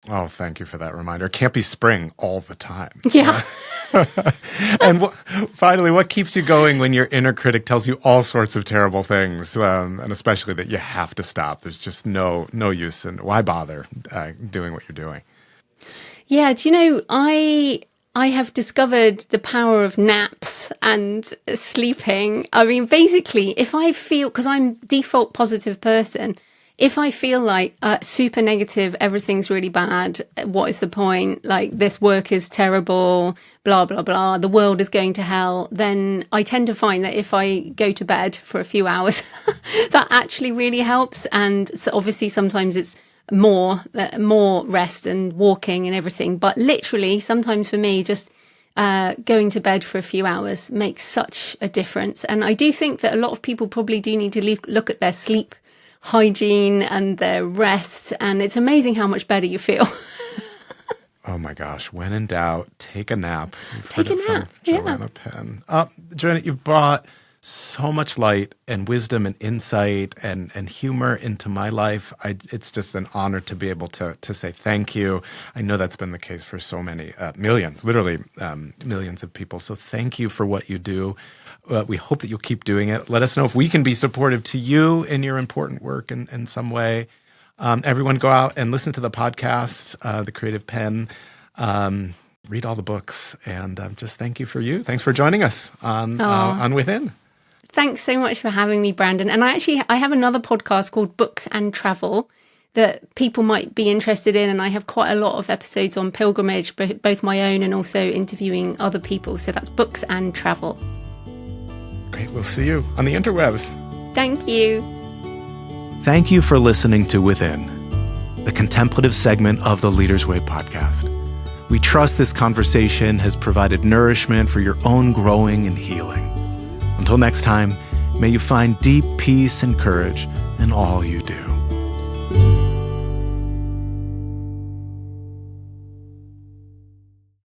Speaker 1: Oh, thank you for that reminder. It can't be spring all the time.
Speaker 2: Yeah.
Speaker 1: And finally, what keeps you going when your inner critic tells you all sorts of terrible things, and especially that you have to stop? There's just no use, and why bother doing what you're doing?
Speaker 2: Yeah, do you know, I have discovered the power of naps and sleeping. I mean, basically, if I feel, because I'm default positive person, if I feel like super negative, everything's really bad, what is the point? Like, this work is terrible, blah, blah, blah, the world is going to hell, then I tend to find that if I go to bed for a few hours, that actually really helps. And so obviously sometimes it's more rest and walking and everything, but literally sometimes for me just going to bed for a few hours makes such a difference. And I do think that a lot of people probably do need to look at their sleep hygiene and their rest, and it's amazing how much better you feel.
Speaker 1: Oh my gosh, when in doubt, take a nap.
Speaker 2: Take a nap, yeah.
Speaker 1: Joanna Penn. Joanna, you've brought so much light and wisdom and insight and humor into my life. It's just an honor to be able to say thank you. I know that's been the case for so many, millions, literally millions of people. So thank you for what you do. We hope that you'll keep doing it. Let us know if we can be supportive to you in your important work in some way. Everyone go out and listen to the podcast, The Creative Pen. Read all the books, and just thank you for you. Thanks for joining us on Within.
Speaker 2: Thanks so much for having me, Brandon. And I have another podcast called Books and Travel that people might be interested in. And I have quite a lot of episodes on pilgrimage, both my own and also interviewing other people. So that's Books and Travel.
Speaker 1: Great. We'll see you on the interwebs.
Speaker 2: Thank you.
Speaker 1: Thank you for listening to Within, the contemplative segment of the Leader's Way podcast. We trust this conversation has provided nourishment for your own growing and healing. Until next time, may you find deep peace and courage in all you do.